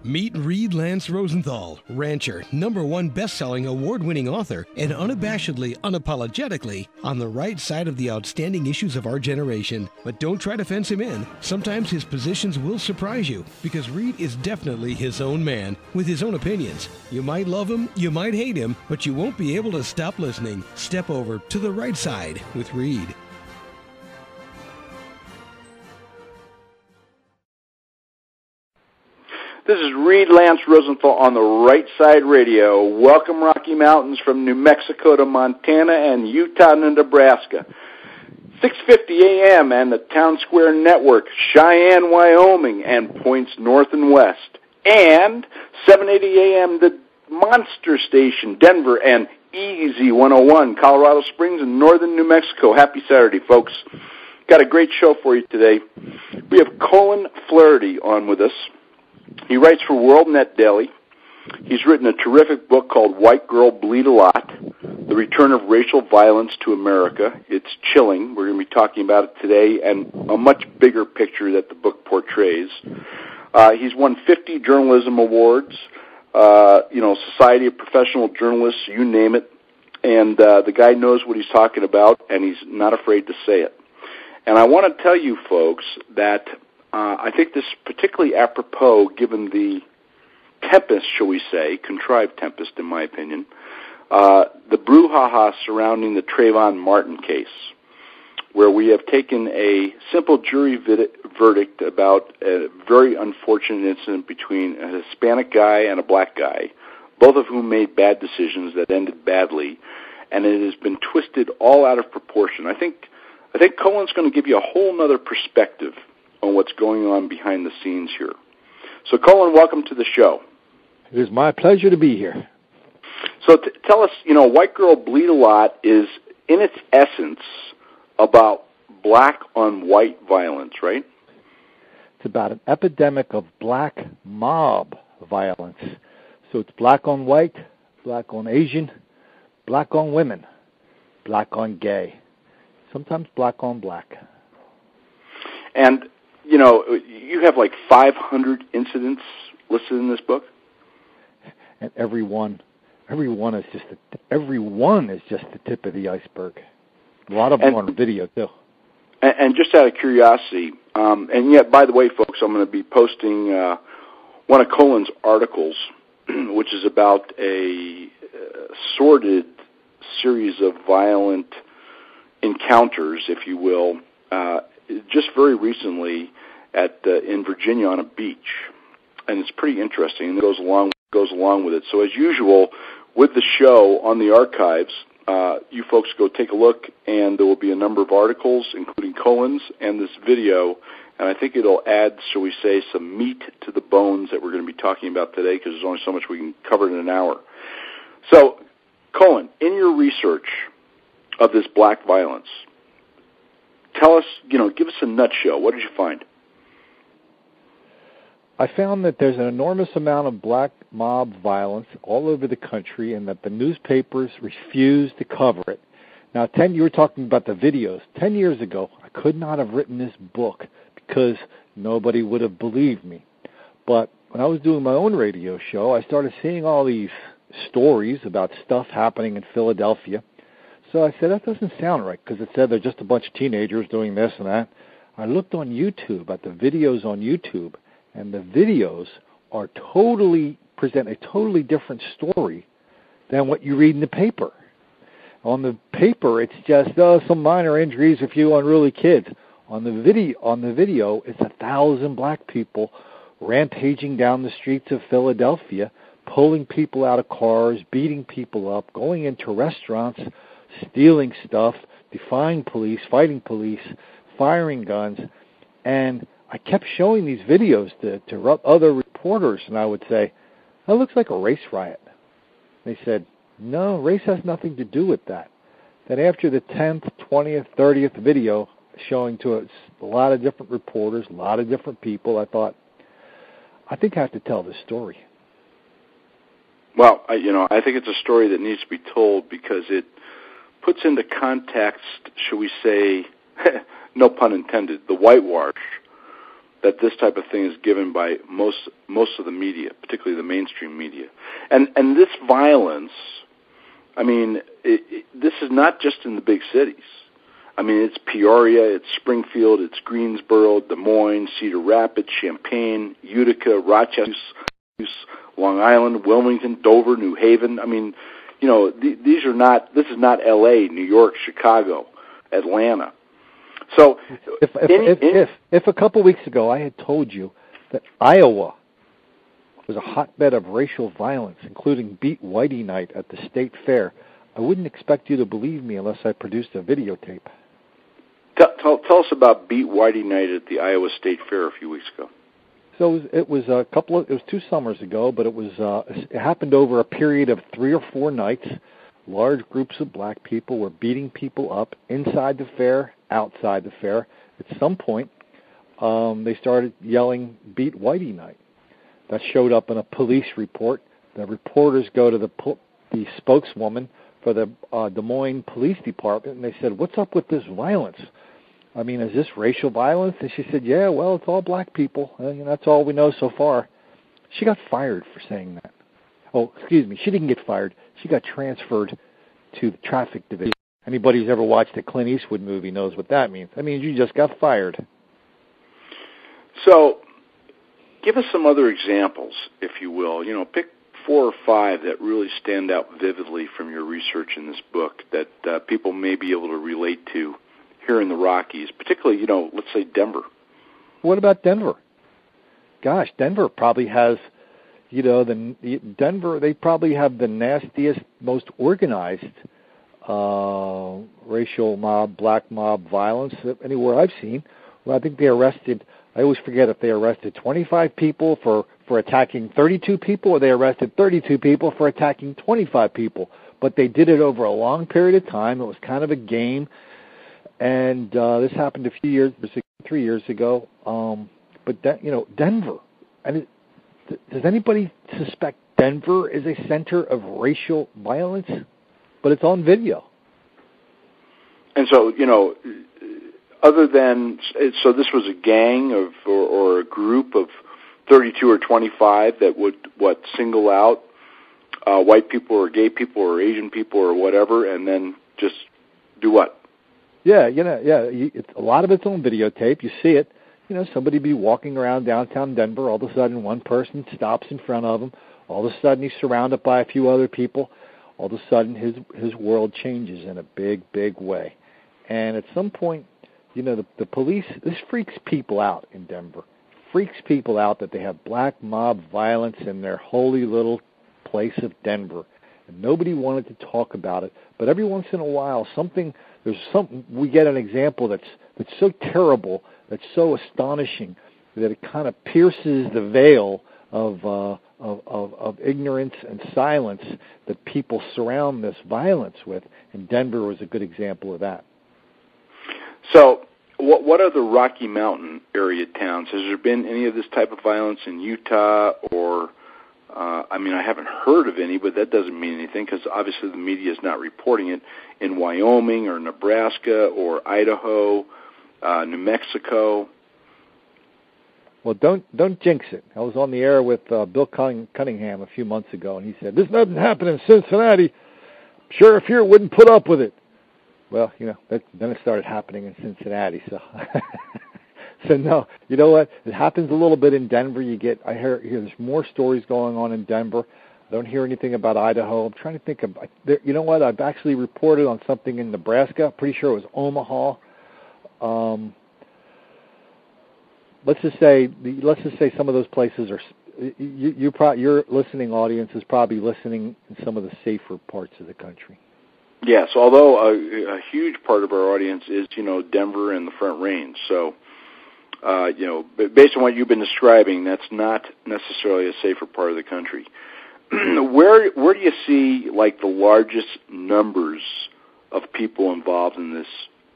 Meet Reid Lance Rosenthal, rancher, #1 best-selling award-winning author, and unabashedly, unapologetically on the right side of the outstanding issues of our generation. But don't try to fence him in. Sometimes his positions will surprise you, because Reid is definitely his own man, with his own opinions. You might love him, you might hate him, but you won't be able to stop listening. Step over to the right side with Reid. This is Reid Lance Rosenthal on the Right Side Radio. Welcome, Rocky Mountains, from New Mexico to Montana and Utah to Nebraska. 6:50 a.m. and the Town Square Network, Cheyenne, Wyoming, and points north and west. And 7:80 a.m. the Monster Station, Denver, and Easy 101, Colorado Springs, and northern New Mexico. Happy Saturday, folks. Got a great show for you today. We have Colin Flaherty on with us. He writes for WorldNet Daily. He's written a terrific book called White Girl Bleed a Lot, The Return of Racial Violence to America. It's chilling. We're going to be talking about it today and a much bigger picture that the book portrays. He's won 50 journalism awards, Society of Professional Journalists, you name it. And the guy knows what he's talking about, and he's not afraid to say it. And I want to tell you, folks, that I think this is particularly apropos given the tempest, shall we say, contrived tempest in my opinion, the brouhaha surrounding the Trayvon Martin case, where we have taken a simple jury verdict about a very unfortunate incident between a Hispanic guy and a black guy, both of whom made bad decisions that ended badly, and it has been twisted all out of proportion. I think Colin's going to give you a whole other perspective on what's going on behind the scenes here. So, Colin, welcome to the show. It is my pleasure to be here. So tell us, White Girl Bleed a Lot is, in its essence, about black-on-white violence, right? It's about an epidemic of black mob violence. So it's black on white, black on Asian, black on women, black on gay, sometimes black on black. And you have like 500 incidents listed in this book, and every one is just the tip of the iceberg. A lot of them on video too. And just out of curiosity, and yet, by the way, folks, I'm going to be posting one of Colin's articles, which is about a sordid series of violent encounters, if you will, just very recently in Virginia on a beach, and it's pretty interesting, and it goes along with it. So as usual, with the show on the archives, you folks go take a look, and there will be a number of articles, including Colin's and this video, and I think it'll add, shall we say, some meat to the bones that we're going to be talking about today, because there's only so much we can cover in an hour. So, Colin, in your research of this black violence, tell us, give us a nutshell. What did you find? I found that there's an enormous amount of black mob violence all over the country, and that the newspapers refuse to cover it. Now, you were talking about the videos. 10 years ago, I could not have written this book because nobody would have believed me. But when I was doing my own radio show, I started seeing all these stories about stuff happening in Philadelphia. So I said, that doesn't sound right, because it said they're just a bunch of teenagers doing this and that. I looked on YouTube at the videos on YouTube, and the videos present a totally different story than what you read in the paper. On the paper, it's just some minor injuries, a few unruly kids. On the video, it's 1,000 black people rampaging down the streets of Philadelphia, pulling people out of cars, beating people up, going into restaurants, stealing stuff, defying police, fighting police, firing guns. And I kept showing these videos to other reporters, and I would say, that looks like a race riot. They said, no, race has nothing to do with that. Then after the 10th, 20th, 30th video showing to a lot of different reporters, a lot of different people, I thought, I think I have to tell this story. Well, I think it's a story that needs to be told because it puts into context, shall we say, no pun intended, the whitewash that this type of thing is given by most of the media, particularly the mainstream media. And this violence, I mean, this is not just in the big cities. I mean, it's Peoria, it's Springfield, it's Greensboro, Des Moines, Cedar Rapids, Champaign, Utica, Rochester, Long Island, Wilmington, Dover, New Haven. I mean, you know, this is not L.A., New York, Chicago, Atlanta. So if a couple weeks ago I had told you that Iowa was a hotbed of racial violence, including Beat Whitey Night at the state fair, I wouldn't expect you to believe me unless I produced a videotape. Tell us about Beat Whitey Night at the Iowa State Fair a few weeks ago. So it was 2 summers ago, but it happened over a period of 3 or 4 nights. Large groups of black people were beating people up inside the fair, outside the fair. At some point, they started yelling, "Beat Whitey Night." That showed up in a police report. The reporters go to the spokeswoman for the Des Moines Police Department, and they said, "What's up with this violence? I mean, is this racial violence?" And she said, "Yeah, well, it's all black people. That's all we know so far." She got fired for saying that. Oh, excuse me, she didn't get fired. She got transferred to the traffic division. Anybody who's ever watched a Clint Eastwood movie knows what that means. That means you just got fired. So, give us some other examples, if you will. You know, pick 4 or 5 that really stand out vividly from your research in this book that people may be able to relate to here in the Rockies, particularly, you know, let's say Denver. What about Denver? Gosh, Denver probably has, you know, Denver, they probably have the nastiest, most organized racial mob, black mob violence anywhere I've seen. Well, I think they arrested, I always forget if they arrested 25 people for attacking 32 people, or they arrested 32 people for attacking 25 people. But they did it over a long period of time. It was kind of a game. And this happened 3 years ago. But Denver. And does anybody suspect Denver is a center of racial violence? But it's on video. And so, you know, other than, so this was a gang of, or a group of 32 or 25 that would, single out white people or gay people or Asian people or whatever, and then just do what? Yeah, a lot of it's on videotape. You see it. You know, somebody be walking around downtown Denver. All of a sudden, one person stops in front of him. All of a sudden, he's surrounded by a few other people. All of a sudden, his world changes in a big, big way. And at some point, you know, the police, this freaks people out in Denver. Freaks people out that they have black mob violence in their holy little place of Denver. And nobody wanted to talk about it. But every once in a while, we get an example that's so terrible, that's so astonishing, that it kind of pierces the veil of ignorance and silence that people surround this violence with. And Denver was a good example of that. So, what are the Rocky Mountain area towns? Has there been any of this type of violence in Utah or, I haven't heard of any, but that doesn't mean anything because obviously the media is not reporting it, in Wyoming or Nebraska or Idaho, New Mexico? Well, don't jinx it. I was on the air with Bill Cunningham a few months ago, and he said, "This doesn't happen in Cincinnati. Sheriff here wouldn't put up with it." Well, you know, then it started happening in Cincinnati. So, so no, you know what? It happens a little bit in Denver. I hear there's more stories going on in Denver. I don't hear anything about Idaho. I'm trying to think of, you know what? I've actually reported on something in Nebraska. Pretty sure it was Omaha. Let's just say some of those places are. Your listening audience is probably listening in some of the safer parts of the country. Yes, although a huge part of our audience is, you know, Denver and the Front Range. So, you know, based on what you've been describing, that's not necessarily a safer part of the country. Where do you see, like, the largest numbers of people involved in this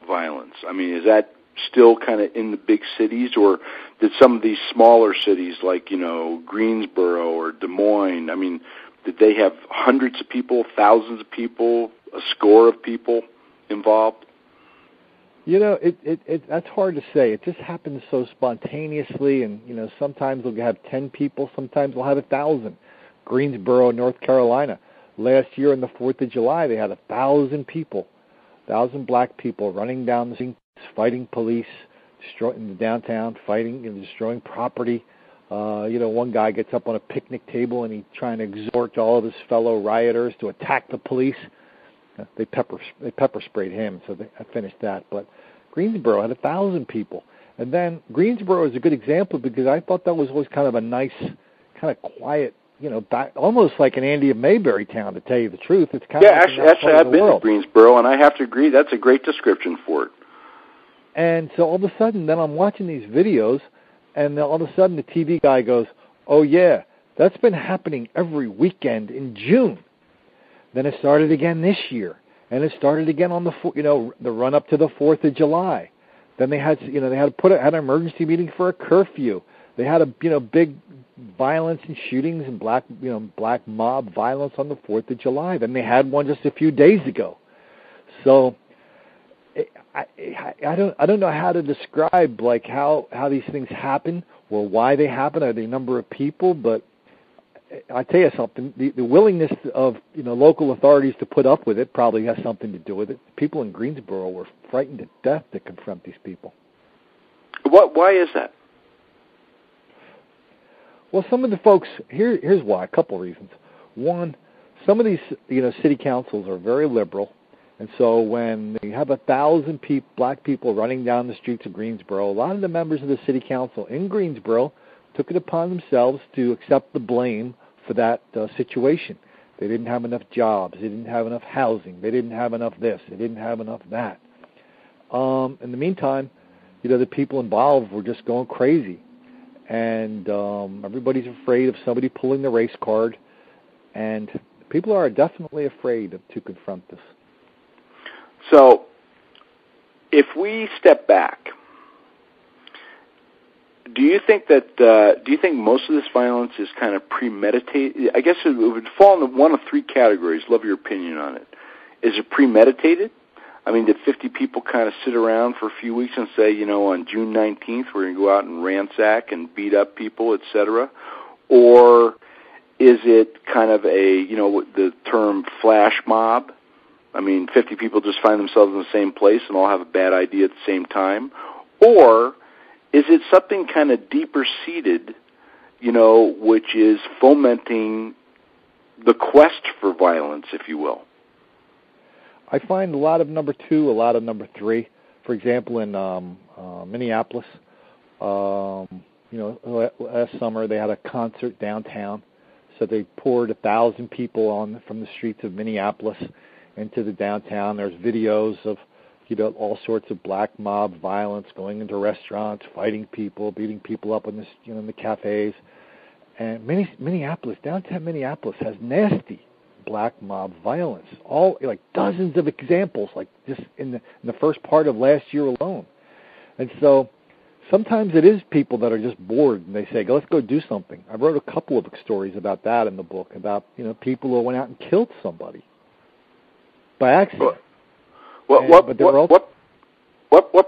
violence? I mean, is that still kind of in the big cities, or did some of these smaller cities like, you know, Greensboro or Des Moines, I mean, did they have hundreds of people, thousands of people, a score of people involved? That's hard to say. It just happens so spontaneously, and sometimes we'll have 10 people, sometimes we'll have 1,000. Greensboro, North Carolina, last year on the 4th of July, they had 1,000 people, 1,000 black people running down the streets, fighting police, destroying the downtown, fighting and destroying property. One guy gets up on a picnic table and he's trying to exhort all of his fellow rioters to attack the police. They pepper sprayed him, so I finished that. But Greensboro had 1,000 people. And then Greensboro is a good example because I thought that was always kind of a nice, kind of quiet, almost like an Andy of Mayberry town, to tell you the truth. It's kind of actually, I've been to Greensboro, and I have to agree, that's a great description for it. And so all of a sudden, then I'm watching these videos, and then all of a sudden the TV guy goes, "Oh yeah, that's been happening every weekend in June." Then it started again this year, and it started again on the run up to the 4th of July. Then they had had an emergency meeting for a curfew. They had a big violence and shootings and black mob violence on the 4th of July. Then they had one just a few days ago. So I don't know how to describe like how these things happen or why they happen or the number of people, but I tell you something, the willingness of local authorities to put up with it probably has something to do with it. People in Greensboro were frightened to death to confront these people. Why is that? Well, some of the folks here's why. A couple reasons. One, some of these city councils are very liberal, and so when they have 1,000 black people running down the streets of Greensboro, a lot of the members of the city council in Greensboro took it upon themselves to accept the blame for that situation. They didn't have enough jobs. They didn't have enough housing. They didn't have enough this. They didn't have enough that. In the meantime, the people involved were just going crazy. And everybody's afraid of somebody pulling the race card. And people are definitely afraid to confront this. So, if we step back, do you think most of this violence is kind of premeditated? I guess it would fall into one of three categories. Love your opinion on it. Is it premeditated? I mean, did 50 people kind of sit around for a few weeks and say, on June 19th we're going to go out and ransack and beat up people, etc.? Or is it kind of the term flash mob? I mean, 50 people just find themselves in the same place and all have a bad idea at the same time? Or is it something kind of deeper seated, which is fomenting the quest for violence, if you will? I find a lot of number two, a lot of number three. For example, in Minneapolis, last summer they had a concert downtown, so they poured 1,000 people from the streets of Minneapolis into the downtown. There's videos of all sorts of black mob violence, going into restaurants, fighting people, beating people up in the cafes. And downtown Minneapolis has nasty black mob violence, all like dozens of examples, like just in the first part of last year alone. And so sometimes it is people that are just bored and they say, let's go do something. I wrote a couple of stories about that in the book, about people who went out and killed somebody by accident. What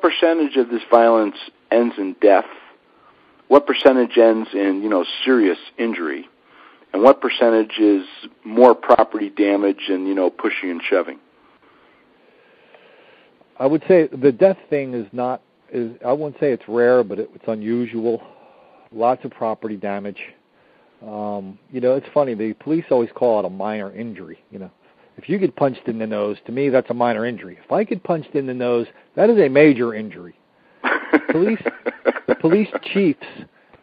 percentage of this violence ends in death? What percentage ends in serious injury? And what percentage is more property damage and, pushing and shoving? I would say the death thing I wouldn't say it's rare, but it's unusual. Lots of property damage. It's funny, the police always call it a minor injury. If you get punched in the nose, to me, that's a minor injury. If I get punched in the nose, that is a major injury. The police chiefs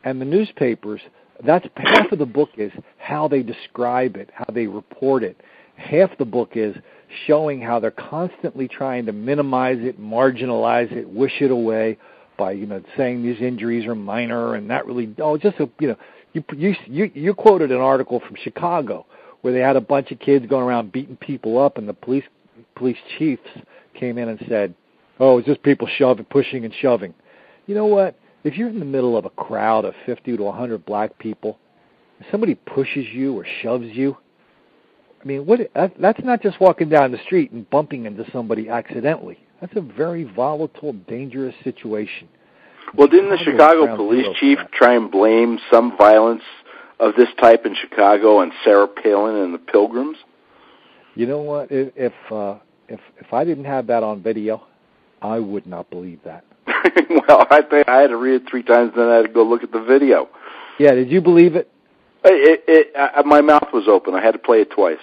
and the newspapers, that's half of the book is how they describe it, how they report it. Half the book is showing how they're constantly trying to minimize it, marginalize it, wish it away by saying these injuries are minor and not really. You quoted an article from Chicago where they had a bunch of kids going around beating people up, and the police chiefs came in and said, "Oh, it's just people pushing and shoving." You know what? If you're in the middle of a crowd of 50 to 100 black people, if somebody pushes you or shoves you, I mean, that's not just walking down the street and bumping into somebody accidentally. That's a very volatile, dangerous situation. Well, didn't the Chicago police chief try and blame some violence of this type in Chicago on Sarah Palin and the Pilgrims? You know what? If I didn't have that on video, I would not believe that. Well, I think I had to read it 3 times, then I had to go look at the video. Yeah, did you believe it? My mouth was open. I had to play it twice.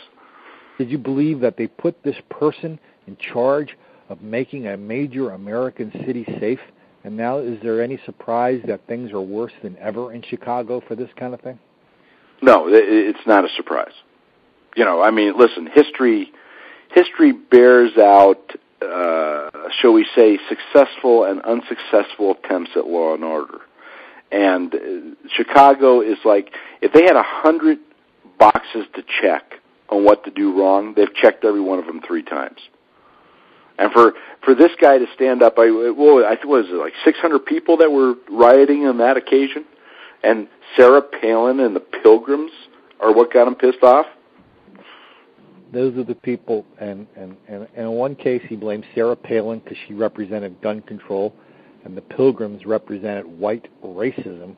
Did you believe that they put this person in charge of making a major American city safe? And now is there any surprise that things are worse than ever in Chicago for this kind of thing? No, it's not a surprise. You know, I mean, listen, history bears out, shall we say, successful and unsuccessful attempts at law and order. And Chicago is like, if they had 100 boxes to check on what to do wrong, they've checked every one of them 3 times. And for this guy to stand up, I think was it like 600 people that were rioting on that occasion, and Sarah Palin and the Pilgrims are what got him pissed off. Those are the people, and in one case he blamed Sarah Palin because she represented gun control, and the Pilgrims represented white racism,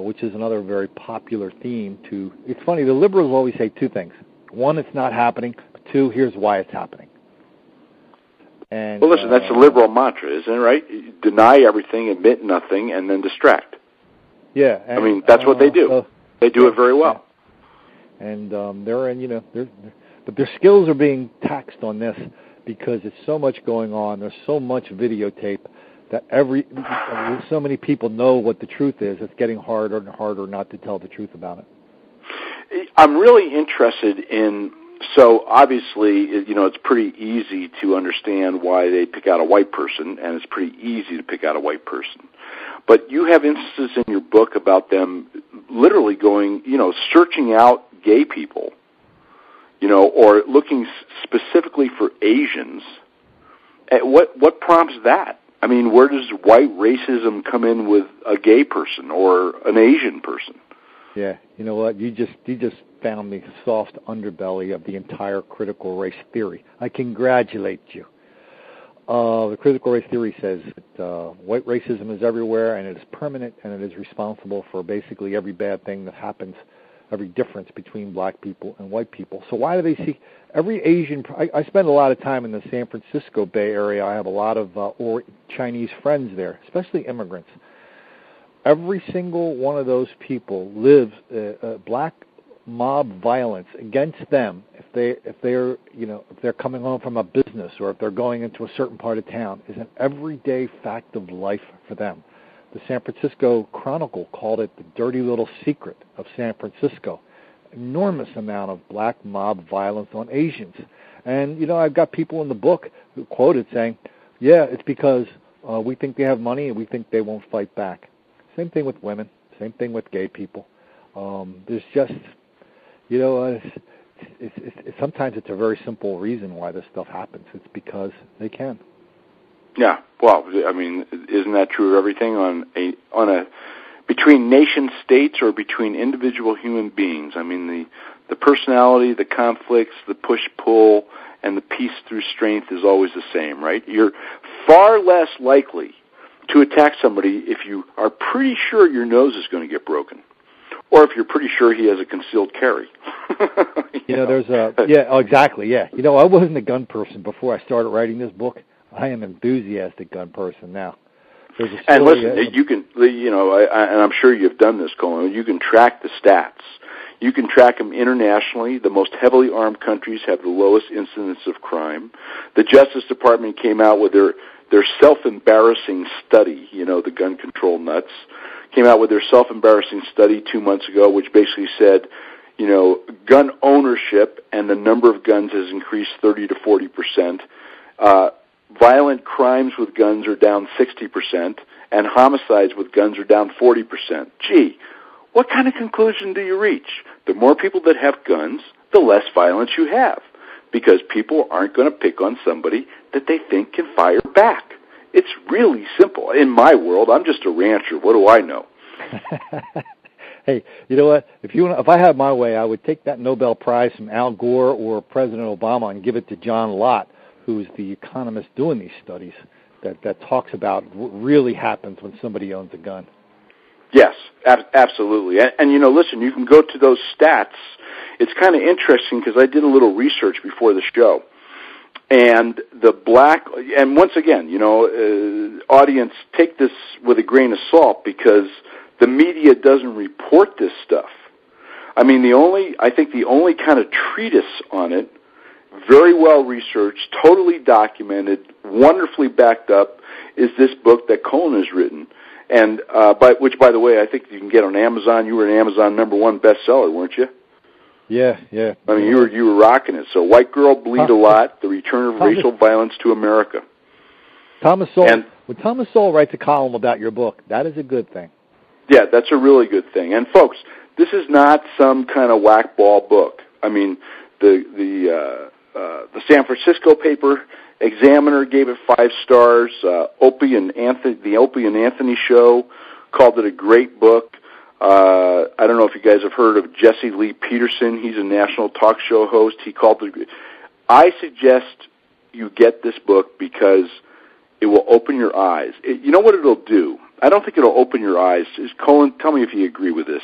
which is another very popular theme. It's funny, the liberals always say 2 things. 1, it's not happening. 2, here's why it's happening. And, well, listen, that's the liberal mantra, isn't it, right? Deny everything, admit nothing, and then distract. Yeah. I mean, that's what they do. They do it very well. Yeah. And but their skills are being taxed on this because there's so much going on. There's so much videotape that so many people know what the truth is. It's getting harder and harder not to tell the truth about it. I'm really interested in. So obviously, you know, it's pretty easy to understand why they pick out a white person, and it's pretty easy to pick out a white person. But you have instances in your book about them literally going, you know, searching out gay people, you know, or looking specifically for Asians. What prompts that? I mean, where does white racism come in with a gay person or an Asian person? Yeah, you know what? You just found the soft underbelly of the entire critical race theory. I congratulate you. The critical race theory says that white racism is everywhere, and it is permanent, and it is responsible for basically every bad thing that happens, every difference between black people and white people. So why do they see every Asian? I spend a lot of time in the San Francisco Bay Area. I have a lot of Chinese friends there, especially immigrants. Every single one of those people lives black mob violence against them if they're coming home from a business or if they're going into a certain part of town is an everyday fact of life for them. The San Francisco Chronicle called it the dirty little secret of San Francisco. Enormous amount of black mob violence on Asians. And, you know, I've got people in the book who quoted saying, yeah, it's because we think they have money and we think they won't fight back. Same thing with women. Same thing with gay people. There's just, you know, sometimes it's a very simple reason why this stuff happens. It's because they can. Yeah, well, I mean, isn't that true of everything on a between nation states or between individual human beings? I mean, the personality, the conflicts, the push-pull, and the peace through strength is always the same, right? You're far less likely to attack somebody if you are pretty sure your nose is going to get broken, or if you're pretty sure he has a concealed carry. you know, exactly, yeah. You know, I wasn't a gun person before I started writing this book. I am an enthusiastic gun person now. And listen, you can, you know, and I'm sure you've done this, Colin. You can track the stats. You can track them internationally. The most heavily armed countries have the lowest incidence of crime. The Justice Department came out with their self-embarrassing study, you know, the gun control nuts, came out with their self-embarrassing study 2 months ago, which basically said, you know, gun ownership and the number of guns has increased 30 to 40%. Violent crimes with guns are down 60%, and homicides with guns are down 40%. Gee, what kind of conclusion do you reach? The more people that have guns, the less violence you have, because people aren't going to pick on somebody that they think can fire back. It's really simple. In my world, I'm just a rancher. What do I know? Hey, you know what? If I had my way, I would take that Nobel Prize from Al Gore or President Obama and give it to John Lott, who is the economist doing these studies, that talks about what really happens when somebody owns a gun. Yes, absolutely. And listen, you can go to those stats. It's kind of interesting because I did a little research before the show. And and once again, audience, take this with a grain of salt because the media doesn't report this stuff. I mean, I think the only kind of treatise on it, very well researched, totally documented, wonderfully backed up, is this book that Colin has written. And which, by the way, I think you can get on Amazon. You were an Amazon #1 bestseller, weren't you? Yeah. I mean, you were rocking it. So, White Girl Bleed a Lot: The Return of Racial Violence to America. When Thomas Sowell writes a column about your book, that is a good thing. Yeah, that's a really good thing. And folks, this is not some kind of whack-ball book. I mean, the San Francisco paper Examiner gave it 5 stars. The Opie and Anthony show called it a great book. I don't know if you guys have heard of Jesse Lee Peterson. He's a national talk show host. He called it. I suggest you get this book because it will open your eyes. You know what it'll do? I don't think it'll open your eyes. Colin, tell me if you agree with this.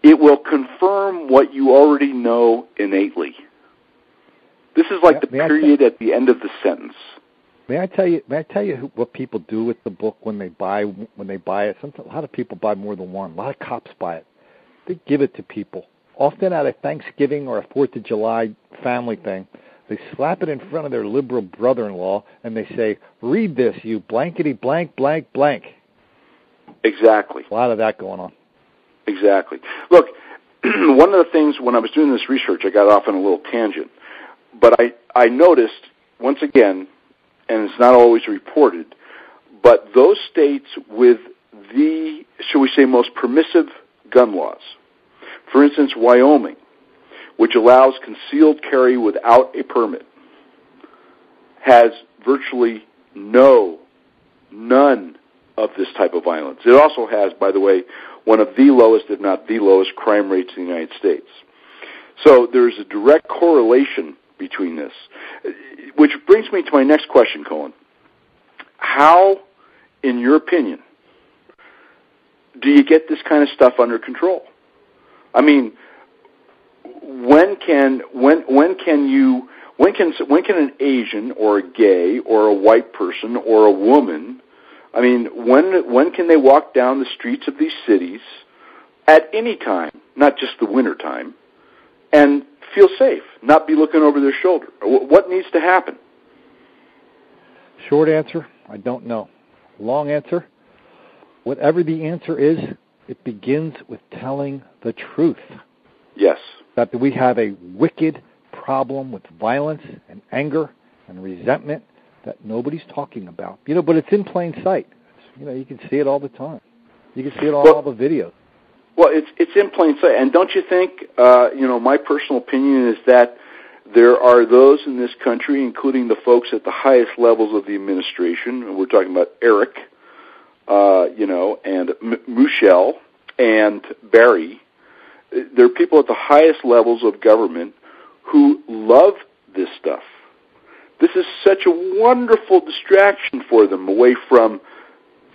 It will confirm what you already know innately. This is like the period at the end of the sentence. May I tell you what people do with the book when they buy it? A lot of people buy more than one. A lot of cops buy it. They give it to people, often at a Thanksgiving or a 4th of July family thing. They slap it in front of their liberal brother-in-law, and they say, "Read this, you blankety blank blank blank." Exactly. A lot of that going on. Exactly. Look, one of the things when I was doing this research, I got off on a little tangent, but I noticed, once again, and it's not always reported, but those states with the, shall we say, most permissive gun laws, for instance, Wyoming, which allows concealed carry without a permit, has virtually none of this type of violence. It also has, by the way, one of the lowest, if not the lowest, crime rates in the United States. So there's a direct correlation between this, which brings me to my next question, Colin. How, in your opinion, do you get this kind of stuff under control? I mean, when can an Asian or a gay or a white person or a woman, I mean, when can they walk down the streets of these cities at any time, not just the winter time, and feel safe, not be looking over their shoulder? What needs to happen? Short answer, I don't know. Long answer, whatever the answer is, it begins with telling the truth. Yes. That we have a wicked problem with violence and anger and resentment that nobody's talking about. But it's in plain sight. You can see it all the time. You can see it on all the videos. Well, it's in plain sight. And don't you think, my personal opinion is that there are those in this country, including the folks at the highest levels of the administration, and we're talking about Eric, and Michelle and Barry. There are people at the highest levels of government who love this stuff. This is such a wonderful distraction for them away from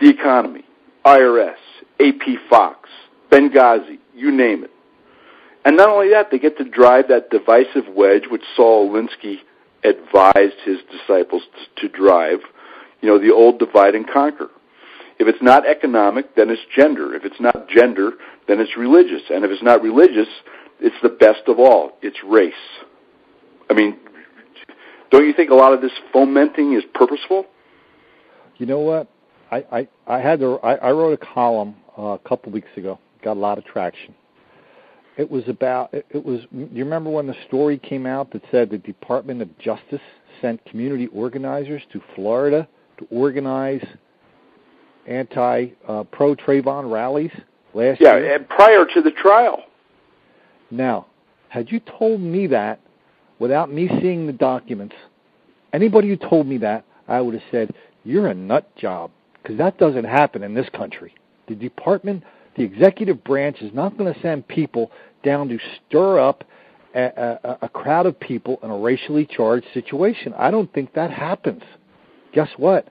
the economy, IRS, AP Fox, Benghazi, you name it. And not only that, they get to drive that divisive wedge which Saul Alinsky advised his disciples to drive, the old divide and conquer. If it's not economic, then it's gender. If it's not gender, then it's religious. And if it's not religious, it's the best of all. It's race. I mean, don't you think a lot of this fomenting is purposeful? You know what? I wrote a column a couple weeks ago. Got a lot of traction. You remember when the story came out that said the Department of Justice sent community organizers to Florida to organize pro-Trayvon rallies last year? Yeah, and prior to the trial. Now, had you told me that without me seeing the documents, anybody who told me that, I would have said, you're a nut job, because that doesn't happen in this country. The executive branch is not going to send people down to stir up a crowd of people in a racially charged situation. I don't think that happens. Guess what?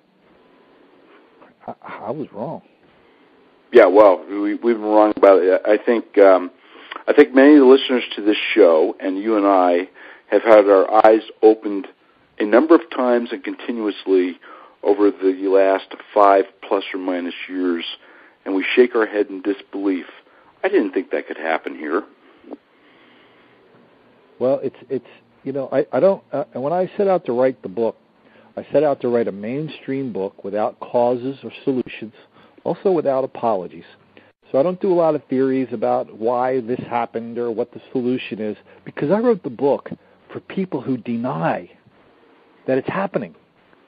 I was wrong. Yeah, well, we've been wrong about it. I think many of the listeners to this show and you and I have had our eyes opened a number of times and continuously over the last 5 plus or minus years, and we shake our head in disbelief. I didn't think that could happen here. Well, it's I don't. And when I set out to write the book, I set out to write a mainstream book without causes or solutions, also without apologies. So I don't do a lot of theories about why this happened or what the solution is, because I wrote the book for people who deny that it's happening.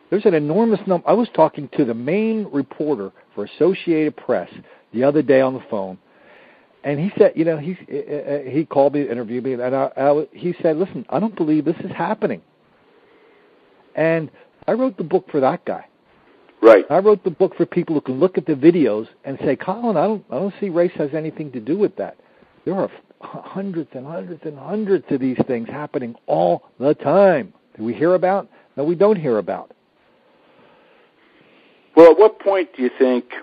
There's an enormous number. I was talking to the main reporter for Associated Press the other day on the phone, and he said, he called me, interviewed me, and he said, listen, I don't believe this is happening. And I wrote the book for that guy. Right. I wrote the book for people who can look at the videos and say, Colin, I don't see race has anything to do with that. There are hundreds and hundreds and hundreds of these things happening all the time that we hear about, that we don't hear about. Well, at what point do you think,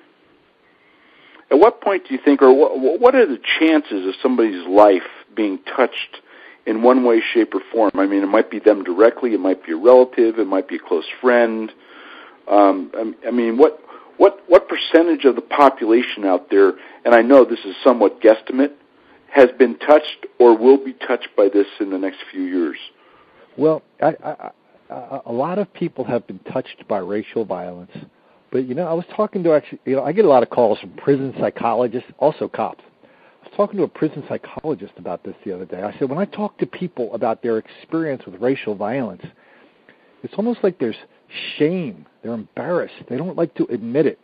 or what are the chances of somebody's life being touched in one way, shape, or form? I mean, it might be them directly, it might be a relative, it might be a close friend. I mean, what percentage of the population out there, and I know this is somewhat guesstimate, has been touched or will be touched by this in the next few years? Well, a lot of people have been touched by racial violence. But, I was talking to I get a lot of calls from prison psychologists, also cops. I was talking to a prison psychologist about this the other day. I said, when I talk to people about their experience with racial violence, it's almost like there's shame. They're embarrassed. They don't like to admit it.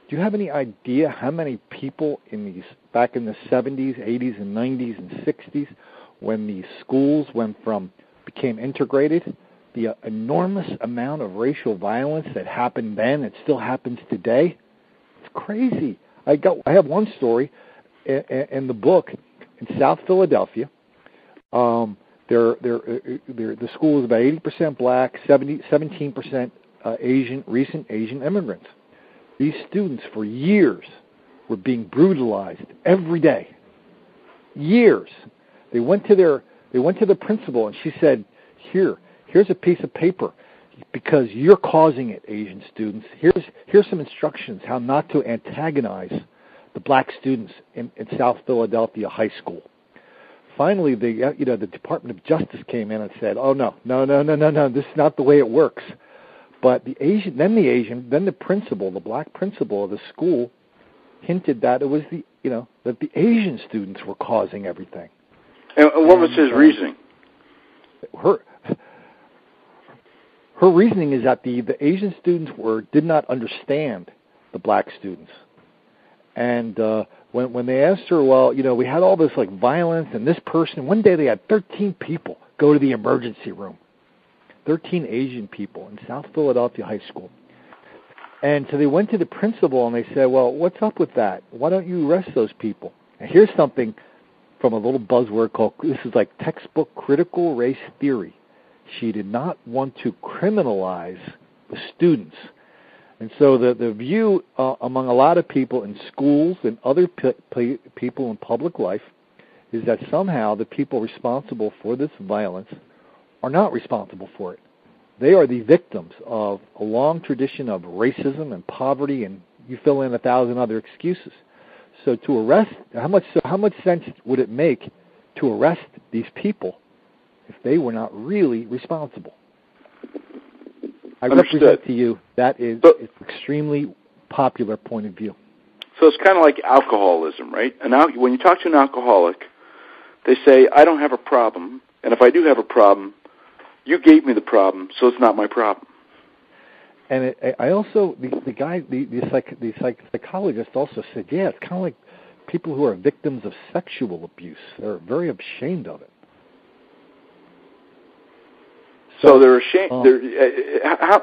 Do you have any idea how many people back in the 70s, 80s, and 90s and 60s, when these schools became integrated, the enormous amount of racial violence that happened then, it still happens today? It's crazy. I have one story in the book in South Philadelphia. The school is about 80% black, 17% recent Asian immigrants. These students for years were being brutalized every day. Years. They went to the principal and she said, Here's a piece of paper because you're causing it, Asian students. Here's some instructions how not to antagonize the black students in South Philadelphia High School. Finally, the Department of Justice came in and said, "Oh no, this is not the way it works." But the principal, the black principal of the school, hinted that it was that the Asian students were causing everything. And what was his reasoning? Her reasoning is that the Asian students did not understand the black students, and when they asked her, well, we had all this like violence and this person. One day they had 13 people go to the emergency room, 13 Asian people in South Philadelphia High School, and so they went to the principal and they said, well, what's up with that? Why don't you arrest those people? And here's something from a little buzzword called, this is like textbook critical race theory. She did not want to criminalize the students. And so the view among a lot of people in schools and other people in public life is that somehow the people responsible for this violence are not responsible for it. They are the victims of a long tradition of racism and poverty, and you fill in 1,000 other excuses. So to arrest, how much sense would it make to arrest these people if they were not really responsible? I represent to you that is an extremely popular point of view. So it's kind of like alcoholism, right? And when you talk to an alcoholic, they say, I don't have a problem, and if I do have a problem, you gave me the problem, so it's not my problem. And I also, the psychologist also said, it's kind of like people who are victims of sexual abuse. They're very ashamed of it. So they're ashamed.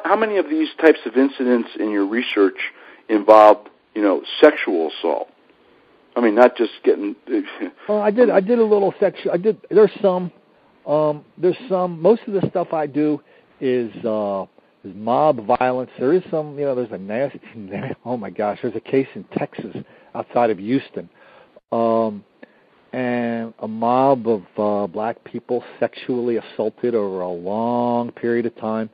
How many of these types of incidents in your research involved, sexual assault? I mean, not just getting. Well, I did a little sexual. There's some. There's some. Most of the stuff I do is mob violence. There is some. There's a nasty. Oh my gosh! There's a case in Texas outside of Houston, and a mob of black people sexually assaulted over a long period of time,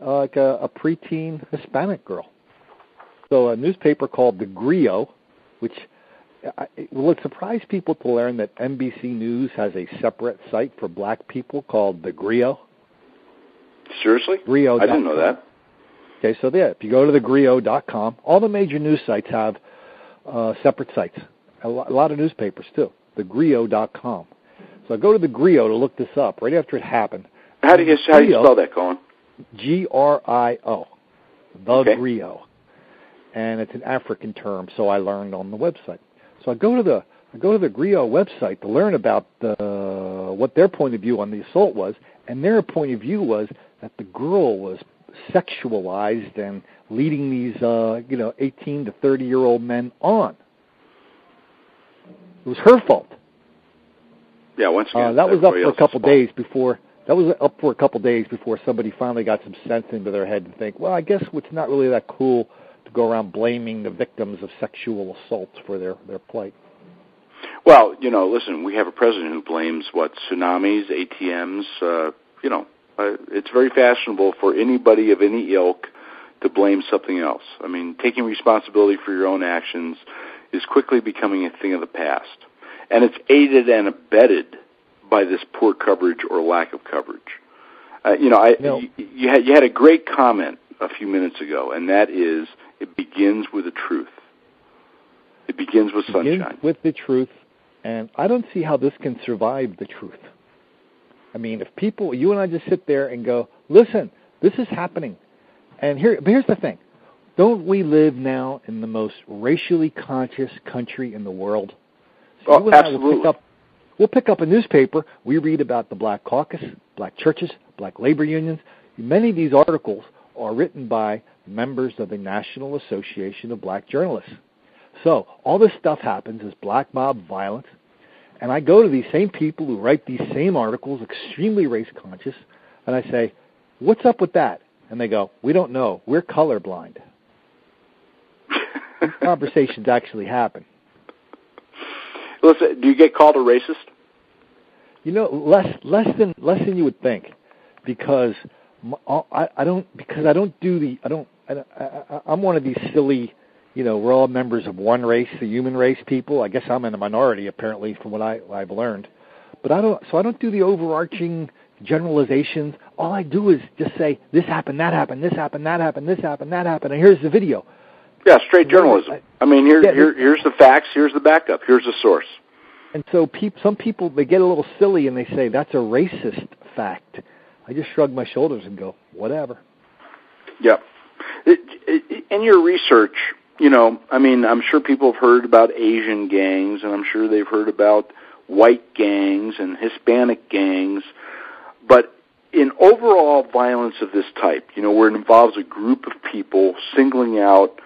like a preteen Hispanic girl. So a newspaper called The Griot, which will it surprise people to learn that NBC News has a separate site for black people called The Griot? Seriously? Griot. I didn't know that. Okay, so if you go to thegriot.com, all the major news sites have separate sites. A lot of newspapers, too. Thegriot.com. So I go to The Griot to look this up right after it happened. How do you spell that, Colin? Grio. The Griot. And it's an African term, so I learned on the website. So I go to the Griot website to learn about what their point of view on the assault was, and their point of view was that the girl was sexualized and leading these 18 to 30-year-old men on. It was her fault. Yeah, once again, that was up for a couple days before. That was up for a couple days before somebody finally got some sense into their head and think, well, I guess it's not really that cool to go around blaming the victims of sexual assaults for their plight. Well, listen, we have a president who blames tsunamis, ATMs. It's very fashionable for anybody of any ilk to blame something else. I mean, taking responsibility for your own actions is quickly becoming a thing of the past, and it's aided and abetted by this poor coverage or lack of coverage. You had a great comment a few minutes ago, and that is, it begins with the truth. It begins with sunshine. It begins with the truth, and I don't see how this can survive the truth. I mean, if you and I just sit there and go, listen, this is happening, but here's the thing. Don't we live now in the most racially conscious country in the world? So absolutely. We'll pick up a newspaper. We read about the Black Caucus, black churches, black labor unions. Many of these articles are written by members of the National Association of Black Journalists. So all this stuff happens as black mob violence, and I go to these same people who write these same articles, extremely race conscious, and I say, what's up with that? And they go, we don't know. We're colorblind. These conversations actually happen. Listen, do you get called a racist? Less than you would think, because I'm one of these silly, we're all members of one race, the human race people. I guess I'm in a minority apparently from what I've learned, but I don't do the overarching generalizations. All I do is just say this happened, that happened, this happened, that happened, this happened, that happened, and here's the video. Yeah, straight journalism. I mean, here's the facts, here's the backup, here's the source. And so some people, they get a little silly and they say, that's a racist fact. I just shrug my shoulders and go, whatever. Yeah. In your research, I'm sure people have heard about Asian gangs, and I'm sure they've heard about white gangs and Hispanic gangs. But in overall violence of this type, where it involves a group of people singling out,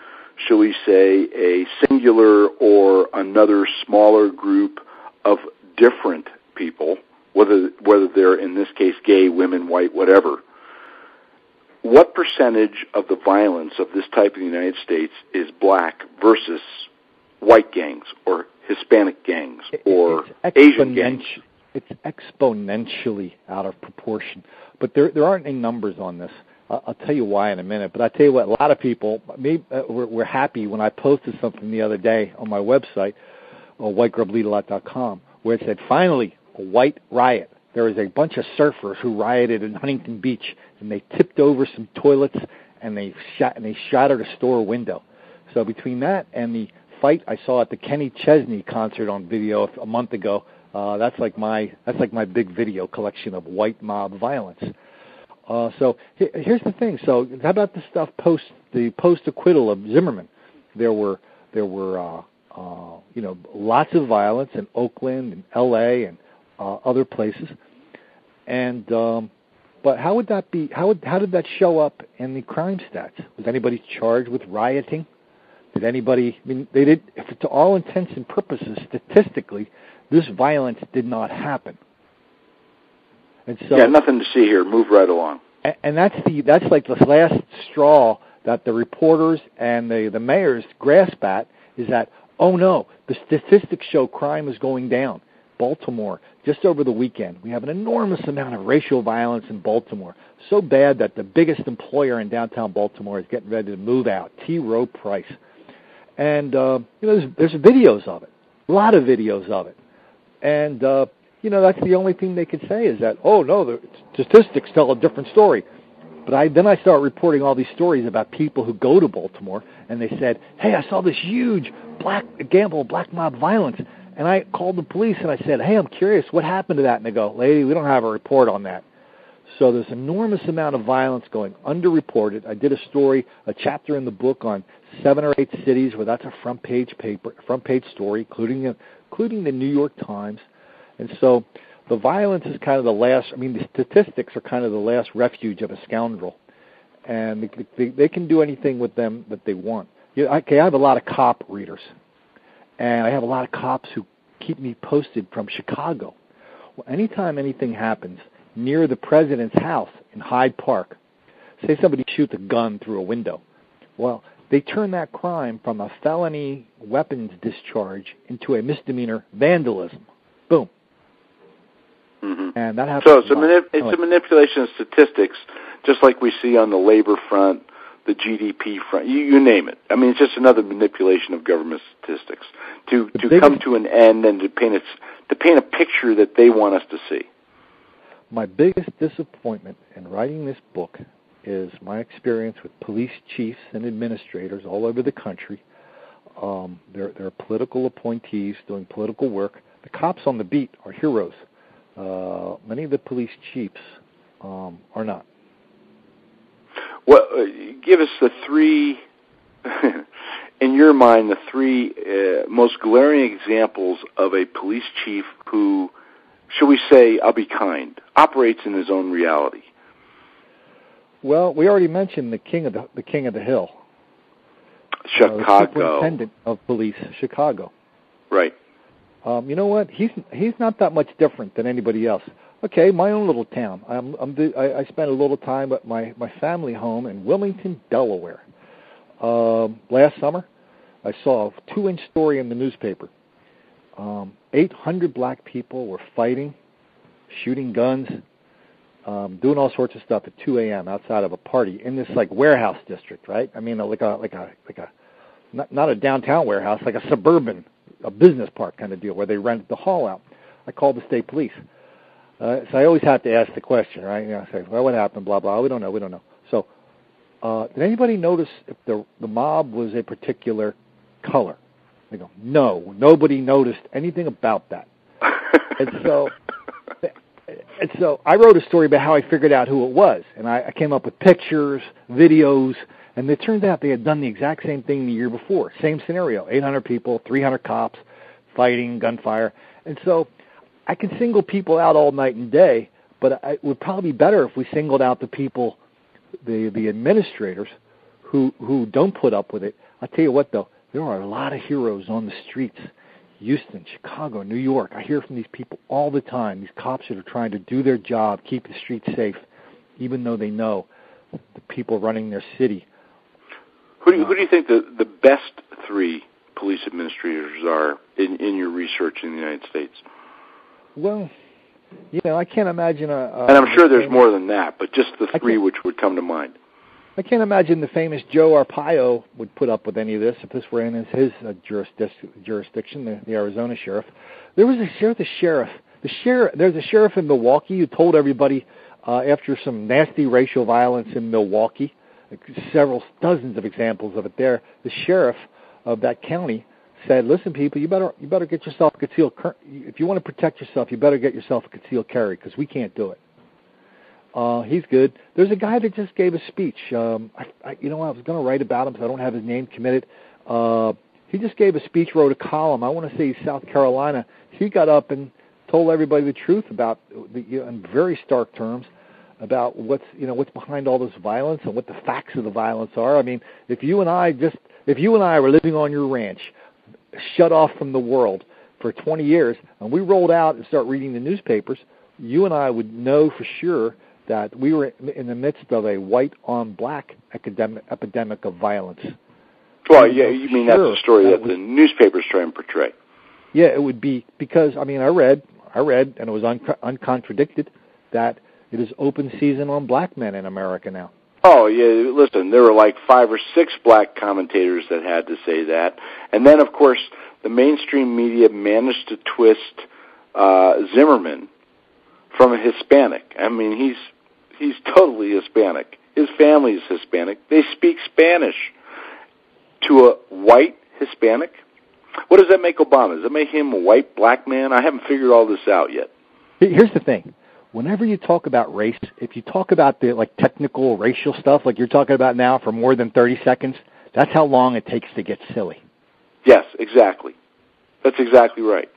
shall we say, a singular or another smaller group of different people, whether they're, in this case, gay, women, white, whatever, what percentage of the violence of this type in the United States is black versus white gangs or Hispanic gangs or Asian gangs? It's exponentially out of proportion. But there aren't any numbers on this. I'll tell you why in a minute. But I'll tell you what, a lot of people were happy when I posted something the other day on my website, whitegirlbleedalot.com, where it said, finally, a white riot. There was a bunch of surfers who rioted in Huntington Beach, and they tipped over some toilets, and they shattered a store window. So between that and the fight I saw at the Kenny Chesney concert on video a month ago, that's like my big video collection of white mob violence. So here's the thing. So how about the stuff post acquittal of Zimmerman? There were lots of violence in Oakland and L.A. and other places, and but how would that be? How did that show up in the crime stats? Was anybody charged with rioting? Did anybody? I mean, they did. To all intents and purposes, statistically, this violence did not happen. And so, yeah, nothing to see here. Move right along. And that's like the last straw that the reporters and the mayors grasp at, is that, oh no, the statistics show crime is going down. Baltimore, just over the weekend, we have an enormous amount of racial violence in Baltimore. So bad that the biggest employer in downtown Baltimore is getting ready to move out, T. Rowe Price. And there's videos of it, a lot of videos of it. And that's the only thing they could say is that, oh no, the statistics tell a different story. But then I start reporting all these stories about people who go to Baltimore, and they said, hey, I saw this huge black mob violence. And I called the police, and I said, hey, I'm curious, what happened to that? And they go, lady, we don't have a report on that. So there's an enormous amount of violence going underreported. I did a chapter in the book on 7 or 8 cities where that's a front page story, including the New York Times. And so the violence is kind of the statistics are kind of the last refuge of a scoundrel. And they can do anything with them that they want. I have a lot of cop readers. And I have a lot of cops who keep me posted from Chicago. Well, anytime anything happens near the president's house in Hyde Park, say somebody shoots a gun through a window, well, they turn that crime from a felony weapons discharge into a misdemeanor vandalism. Boom. Mm-hmm. And that happens. So it's a manipulation of statistics, just like we see on the labor front, the GDP front, you name it. I mean, it's just another manipulation of government statistics to come to an end and to paint a picture that they want us to see. My biggest disappointment in writing this book is my experience with police chiefs and administrators all over the country. They're political appointees doing political work. The cops on the beat are heroes. Many of the police chiefs are not. Well, give us the three, in your mind, the three most glaring examples of a police chief who, shall we say, I'll be kind, operates in his own reality. Well, we already mentioned the king of the hill, Chicago, the superintendent of police, Chicago. Right. You know what? He's not that much different than anybody else. Okay, my own little town. I spent a little time at my family home in Wilmington, Delaware. Last summer, I saw a 2-inch story in the newspaper. 800 black people were fighting, shooting guns, doing all sorts of stuff at 2 a.m. outside of a party in this like warehouse district, right? I mean, like a not a downtown warehouse, like a business park kind of deal where they rented the hall out. I called the state police. So I always have to ask the question, right? I say, well, what happened? Blah, blah. We don't know. So did anybody notice if the mob was a particular color? They go, no, nobody noticed anything about that. And so I wrote a story about how I figured out who it was. And I came up with pictures, videos, and it turned out they had done the exact same thing the year before. Same scenario, 800 people, 300 cops, fighting, gunfire. And so I can single people out all night and day, but it would probably be better if we singled out the people, the administrators, who don't put up with it. I'll tell you what, though, there are a lot of heroes on the streets. Houston, Chicago, New York. I hear from these people all the time, these cops that are trying to do their job, keep the streets safe, even though they know the people running their city. Who do you think the best 3 police administrators are in your research in the United States? Well, I can't imagine and I'm sure there's more than that, but just the 3 which would come to mind. I can't imagine the famous Joe Arpaio would put up with any of this if this were in his jurisdiction, the Arizona sheriff. There's a sheriff in Milwaukee who told everybody after some nasty racial violence in Milwaukee, dozens of examples of it there, the sheriff of that county said, listen, people, you better get yourself a concealed carry. If you want to protect yourself, you better get yourself a concealed carry because we can't do it. He's good. There's a guy that just gave a speech. I was going to write about him, so I don't have his name committed. He just gave a speech, wrote a column. I want to say South Carolina. He got up and told everybody the truth about, in very stark terms, about what's behind all this violence and what the facts of the violence are. I mean, if you and I were living on your ranch, shut off from the world for 20 years, and we rolled out and start reading the newspapers, you and I would know for sure that we were in the midst of a white-on-black epidemic of violence. Well, yeah, you mean that's the story that the newspapers try and portray. Yeah, it would be, because, I mean, I read, and it was uncontradicted, that it is open season on black men in America now. Oh, yeah, listen, there were like 5 or 6 black commentators that had to say that. And then, of course, the mainstream media managed to twist Zimmerman from a Hispanic. I mean, he's totally Hispanic. His family is Hispanic. They speak Spanish. To a white Hispanic? What does that make Obama? Does that make him a white black man? I haven't figured all this out yet. Here's the thing. Whenever you talk about race, if you talk about the technical racial stuff like you're talking about now for more than 30 seconds, that's how long it takes to get silly. Yes, exactly. That's exactly right.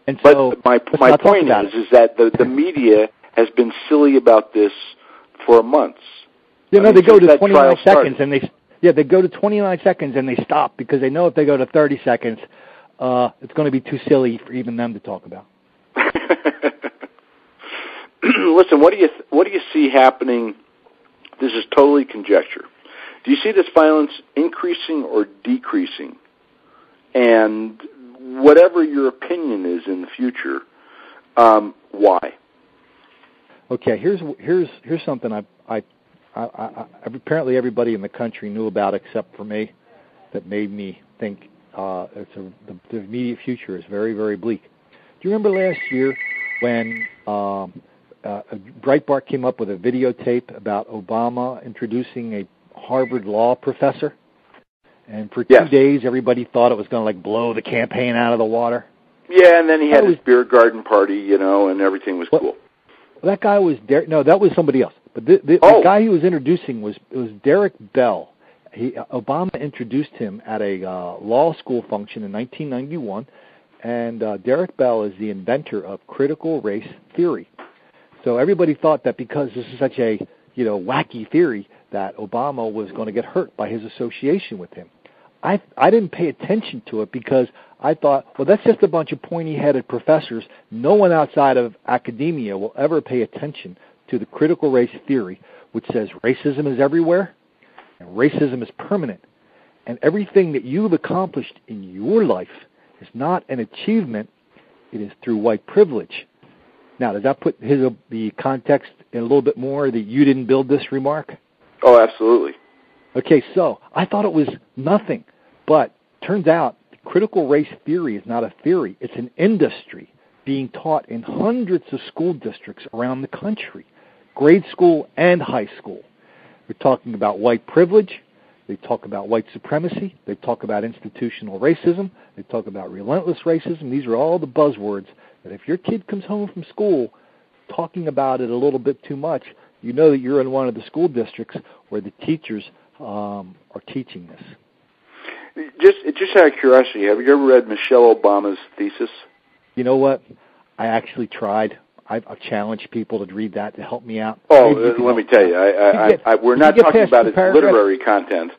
And so, but my point is that the media has been silly about this for months. You know, they go to 29 seconds and they go to 29 seconds and they stop because they know if they go to 30 seconds, it's going to be too silly for even them to talk about. Listen, what do you see happening? This is totally conjecture. Do you see this violence increasing or decreasing? And whatever your opinion is in the future, why? Okay, here's something I apparently everybody in the country knew about except for me, that made me think the immediate future is very, very bleak. Do you remember last year when Breitbart came up with a videotape about Obama introducing a Harvard law professor? And for 2 days, everybody thought it was going to blow the campaign out of the water. Yeah, and then he had his beer garden party, and everything was cool. Well, that guy was no, that was somebody else. But the guy he was introducing was Derek Bell. Obama introduced him at a law school function in 1991, and Derek Bell is the inventor of critical race theory. So everybody thought that because this is such a wacky theory that Obama was going to get hurt by his association with him. I didn't pay attention to it because I thought, well, that's just a bunch of pointy-headed professors. No one outside of academia will ever pay attention to the critical race theory, which says racism is everywhere and racism is permanent. And everything that you've accomplished in your life is not an achievement. It is through white privilege. Now, does that put the context in a little bit more that you didn't build this remark? Oh, absolutely. Okay, so I thought it was nothing, but turns out critical race theory is not a theory. It's an industry being taught in hundreds of school districts around the country, grade school and high school. We're talking about white privilege. They talk about white supremacy. They talk about institutional racism. They talk about relentless racism. These are all the buzzwords that if your kid comes home from school talking about it a little bit too much, you know that you're in one of the school districts where the teachers are teaching this. Just out of curiosity, have you ever read Michelle Obama's thesis? You know what? I actually tried. I've challenged people to read that to help me out. Oh, let me tell you, we're not talking about its literary content.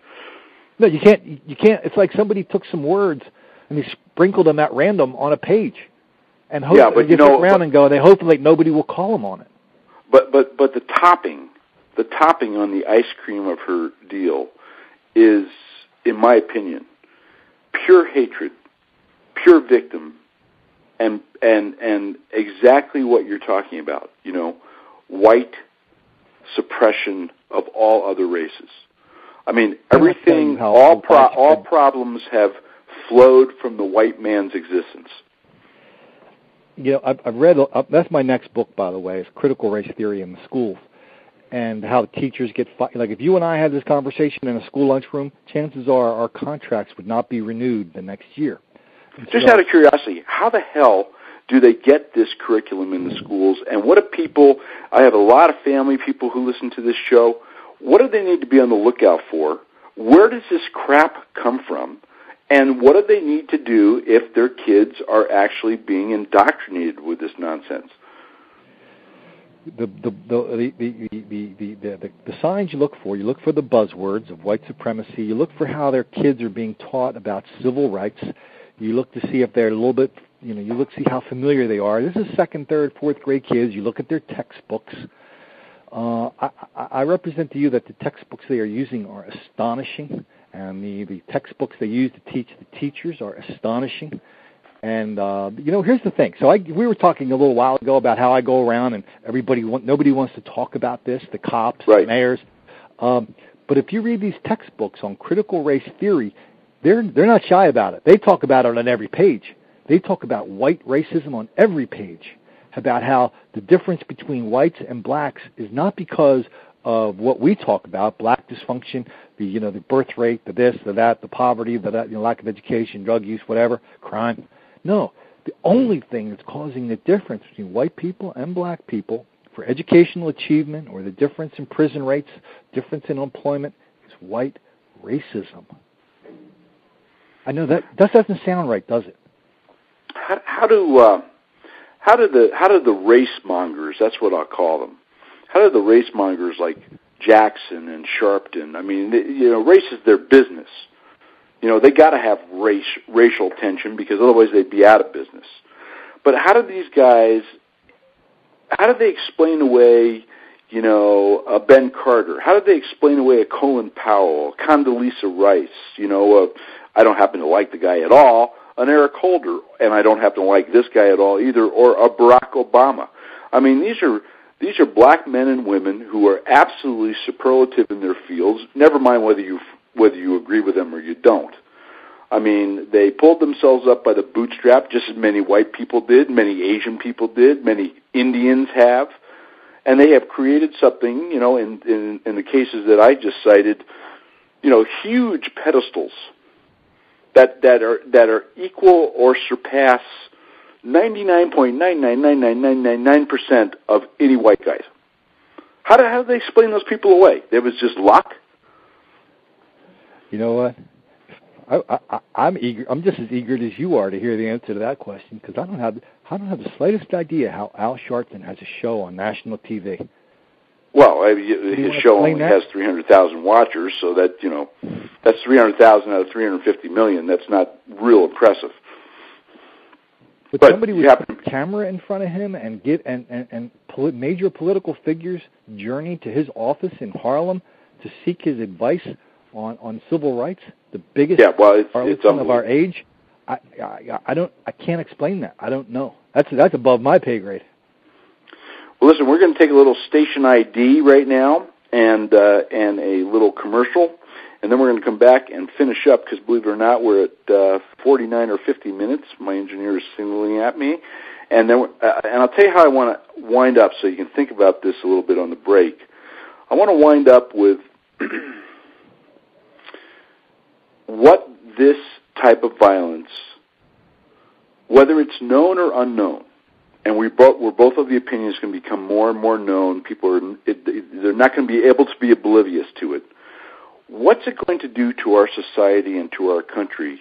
No, you can't. It's like somebody took some words and they sprinkled them at random on a page, and they look around and go, they hope nobody will call them on it. But the topping on the ice cream of her deal is, in my opinion, pure hatred, pure victim, and exactly what you're talking about. White suppression of all other races. I mean, everything, all problems have flowed from the white man's existence. I've read, that's my next book, by the way, is Critical Race Theory in the Schools, and how the teachers get like if you and I had this conversation in a school lunchroom, chances are our contracts would not be renewed the next year. Just out of curiosity, how the hell do they get this curriculum in the schools, and what do people, I have a lot of family people who listen to this show, what do they need to be on the lookout for? Where does this crap come from? And what do they need to do if their kids are actually being indoctrinated with this nonsense? The signs you look for the buzzwords of white supremacy. You look for how their kids are being taught about civil rights. You look to see if they're a little bit you look, see how familiar they are. This is second, third, fourth grade kids. You look at their textbooks. I represent to you that the textbooks they are using are astonishing, and the textbooks they use to teach the teachers are astonishing. And here's the thing. So we were talking a little while ago about how I go around and nobody wants to talk about this, the cops, right, the mayors. But if you read these textbooks on critical race theory, they're not shy about it. They talk about it on every page. They talk about white racism on every page, about how the difference between whites and blacks is not because of what we talk about, black dysfunction, the birth rate, the this, the that, the poverty, the that, lack of education, drug use, whatever, crime. No, the only thing that's causing the difference between white people and black people for educational achievement, or the difference in prison rates, difference in employment, is white racism. I know that doesn't sound right, does it? How do the race mongers, that's what I'll call them, how do the race mongers like Jackson and Sharpton, I mean, race is their business. They got to have racial tension, because otherwise they'd be out of business. But how do these guys, how do they explain away, a Ben Carter? How do they explain away a Colin Powell, a Condoleezza Rice, I don't happen to like the guy at all, an Eric Holder, and I don't happen to like this guy at all either, or a Barack Obama. I mean, these are black men and women who are absolutely superlative in their fields, never mind whether you agree with them or you don't. I mean, they pulled themselves up by the bootstrap, just as many white people did, many Asian people did, many Indians have, and they have created something, in the cases that I just cited, huge pedestals that are equal or surpass 99.9999999% of any white guys. How do they explain those people away? It was just luck? You know what? I'm eager. I'm just as eager as you are to hear the answer to that question, because I don't have the slightest idea how Al Sharpton has a show on national TV. Well, his show only has 300,000 watchers, so that that's 300,000 out of 350 million. That's not real impressive. But somebody would put a camera in front of him and major political figures journey to his office in Harlem to seek his advice on civil rights, the biggest harlotson of our age. I can't explain that. I don't know. That's above my pay grade. Well, listen, we're going to take a little station ID right now and a little commercial, and then we're going to come back and finish up, because believe it or not, we're at 49 or 50 minutes. My engineer is signaling at me, and then and I'll tell you how I want to wind up, so you can think about this a little bit on the break. I want to wind up with what this type of violence, whether it's known or unknown, and we're both of the opinion it's going to become more and more known. They're not going to be able to be oblivious to it. What's it going to do to our society and to our country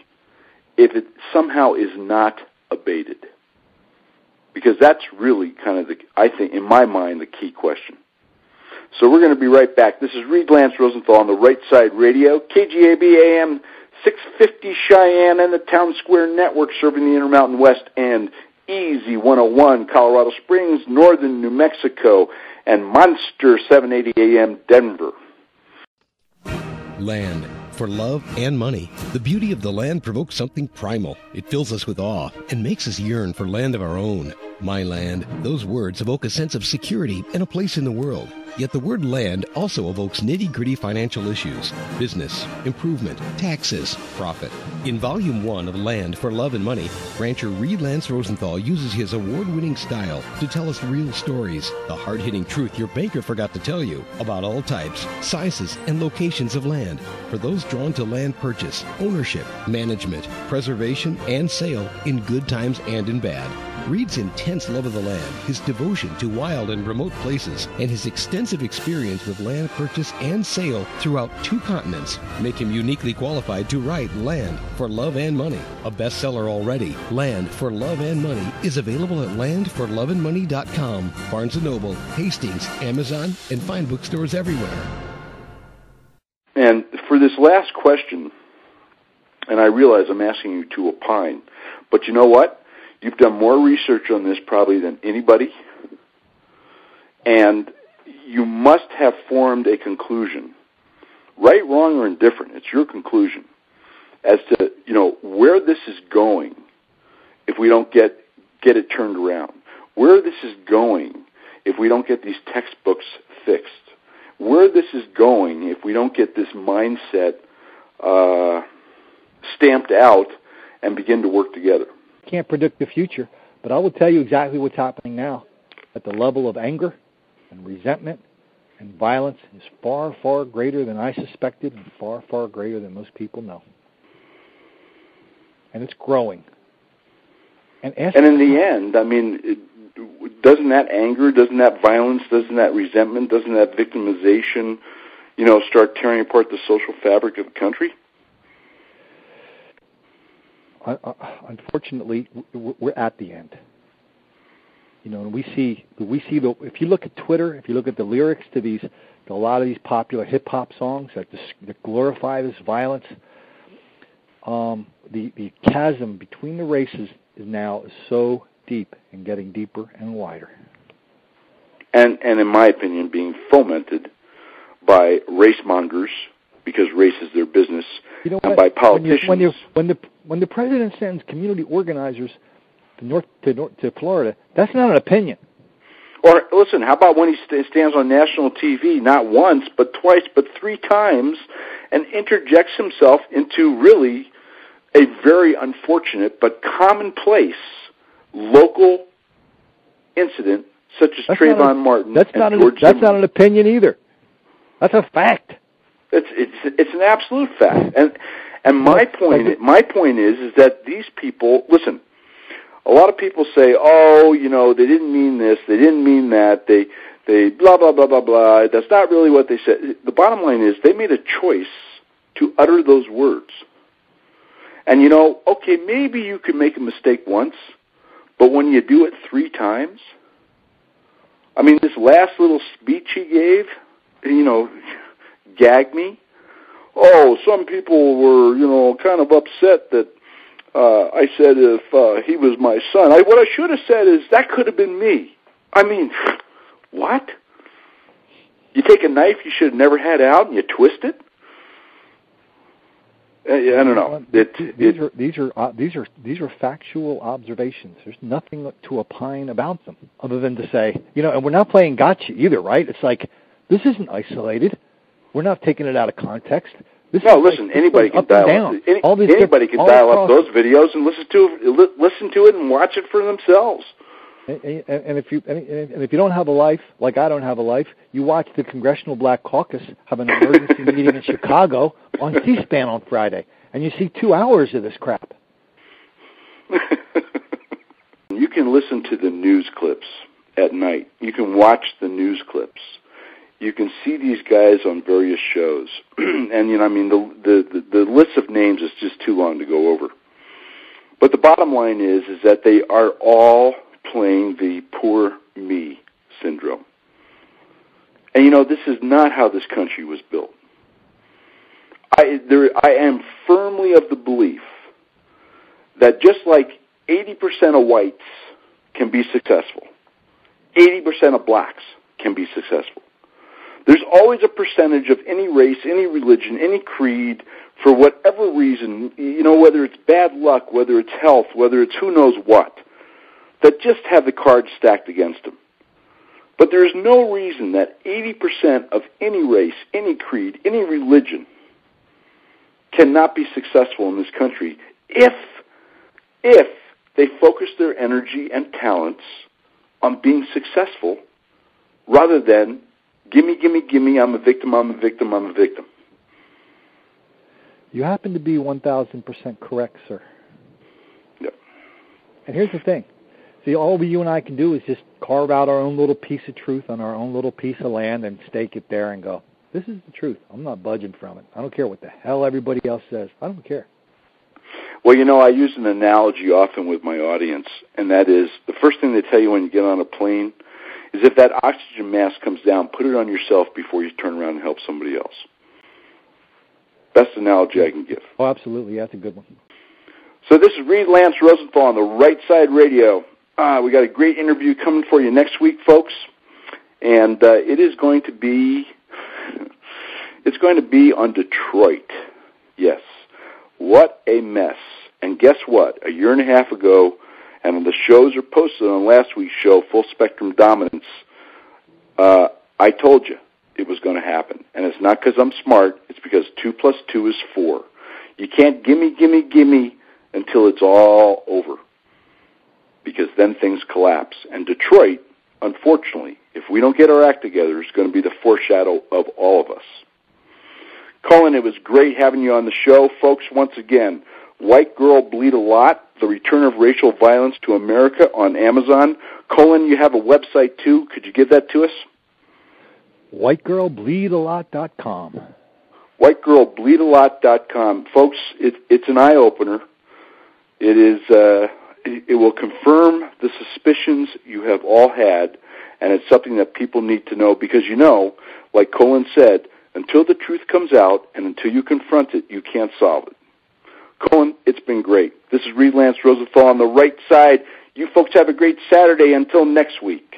if it somehow is not abated? Because that's really kind of I think, in my mind, the key question. So we're going to be right back. This is Reid Lance Rosenthal on the Right Side Radio, KGAB AM 650 Cheyenne and the Town Square Network, serving the Intermountain West and Easy 101, Colorado Springs, Northern New Mexico, and Monster 780 AM Denver. Land. For love and money, the beauty of the land provokes something primal. It fills us with awe and makes us yearn for land of our own. My land, those words evoke a sense of security and a place in the world. Yet the word land also evokes nitty-gritty financial issues, business, improvement, taxes, profit. In Volume 1 of Land for Love and Money, rancher Reid Lance Rosenthal uses his award-winning style to tell us real stories, the hard-hitting truth your banker forgot to tell you about all types, sizes, and locations of land. For those drawn to land purchase, ownership, management, preservation, and sale in good times and in bad. Reid's intense love of the land, his devotion to wild and remote places, and his extensive experience with land purchase and sale throughout 2 continents make him uniquely qualified to write Land for Love and Money. A bestseller already, Land for Love and Money is available at landforloveandmoney.com, Barnes & Noble, Hastings, Amazon, and fine bookstores everywhere. And for this last question, and I realize I'm asking you to opine, but you know what? You've done more research on this probably than anybody, and you must have formed a conclusion, right, wrong, or indifferent. It's your conclusion as to, where this is going if we don't get it turned around, where this is going if we don't get these textbooks fixed, where this is going if we don't get this mindset stamped out and begin to work together. Can't predict the future, but I will tell you exactly what's happening now. At the level of anger and resentment and violence is far, far greater than I suspected and far, far greater than most people know. And it's growing. And in the end, I mean, doesn't that anger, doesn't that violence, doesn't that resentment, doesn't that victimization, start tearing apart the social fabric of the country? Unfortunately, we're at the end. And we see if you look at Twitter, if you look at the lyrics to a lot of these popular hip hop songs that glorify this violence, the chasm between the races is so deep and getting deeper and wider. And in my opinion, being fomented by race mongers, because race is their business, and by politicians. When the president sends community organizers to Florida, that's not an opinion. Or listen, how about when he stands on national TV, not once, but twice, but 3 times, and interjects himself into really a very unfortunate but commonplace local incident, such as Trayvon Martin and George Zimmerman. That's not an opinion either. That's a fact. It's an absolute fact. And my point is that these people, listen, a lot of people say, they didn't mean this, they didn't mean that, they blah, blah, blah, blah, blah. That's not really what they said. The bottom line is they made a choice to utter those words. And, okay, maybe you could make a mistake once, but when you do it 3 times, I mean, this last little speech he gave, gagged me. Oh, some people were, kind of upset that I said if he was my son. What I should have said is that could have been me. I mean, what? You take a knife you should have never had out and you twist it? I don't know. These are factual observations. There's nothing to opine about them other than to say, and we're not playing gotcha either, right? It's like, this isn't isolated. We're not taking it out of context. Listen, anybody can dial anybody can dial up those videos and listen to it and watch it for themselves. And if you don't have a life, like I don't have a life, you watch the Congressional Black Caucus have an emergency meeting in Chicago on C-SPAN on Friday, and you see 2 hours of this crap. You can listen to the news clips at night. You can watch the news clips. You can see these guys on various shows, and the list of names is just too long to go over. But the bottom line is that they are all playing the poor me syndrome. And this is not how this country was built. I am firmly of the belief that just like 80% of whites can be successful, 80% of blacks can be successful. There's always a percentage of any race, any religion, any creed, for whatever reason, whether it's bad luck, whether it's health, whether it's who knows what, that just have the cards stacked against them. But there is no reason that 80% of any race, any creed, any religion cannot be successful in this country if they focus their energy and talents on being successful rather than gimme, gimme, gimme, I'm a victim, I'm a victim, I'm a victim. You happen to be 1,000% correct, sir. Yep. And here's the thing. See, all you and I can do is just carve out our own little piece of truth on our own little piece of land and stake it there and go, this is the truth. I'm not budging from it. I don't care what the hell everybody else says. I don't care. Well, I use an analogy often with my audience, and that is the first thing they tell you when you get on a plane is if that oxygen mask comes down, put it on yourself before you turn around and help somebody else. Best analogy I can give. Oh, absolutely. That's a good one. So this is Reid Lance Rosenthal on the Right Side Radio. We got a great interview coming for you next week, folks, and it is going to be on Detroit. Yes, what a mess! And guess what? A year and a half ago, and the shows are posted on last week's show, Full Spectrum Dominance. I told you it was going to happen, and it's not because I'm smart. It's because 2 plus 2 is 4. You can't gimme until it's all over, because then things collapse. And Detroit, unfortunately, if we don't get our act together, is going to be the foreshadow of all of us. Colin, it was great having you on the show. Folks, once again, White Girl Bleed a Lot, The Return of Racial Violence to America on Amazon. Colin, you have a website, too. Could you give that to us? WhiteGirlBleedALot.com. WhiteGirlBleedALot.com. Folks, it's an eye-opener. It will confirm the suspicions you have all had, and it's something that people need to know because, like Colin said, until the truth comes out and until you confront it, you can't solve it. Colin, it's been great. This is Reid Lance Rosenthal on the Right Side. You folks have a great Saturday. Until next week.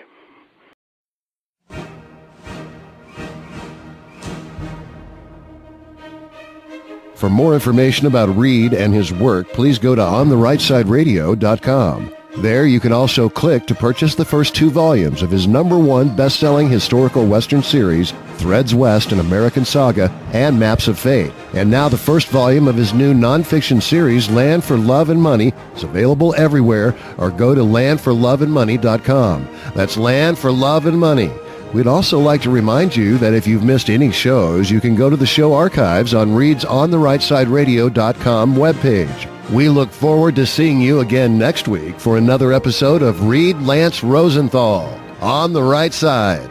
For more information about Reid and his work, please go to ontherightsideradio.com. There you can also click to purchase the first 2 volumes of his #1 best-selling historical Western series, Threads West, An American Saga, and Maps of Fate. And now the first volume of his new nonfiction series, Land for Love and Money, is available everywhere, or go to landforloveandmoney.com. That's Land for Love and Money. We'd also like to remind you that if you've missed any shows, you can go to the show archives on Reid's ontherightsideradio.com webpage. We look forward to seeing you again next week for another episode of Reid Lance Rosenthal on the Right Side.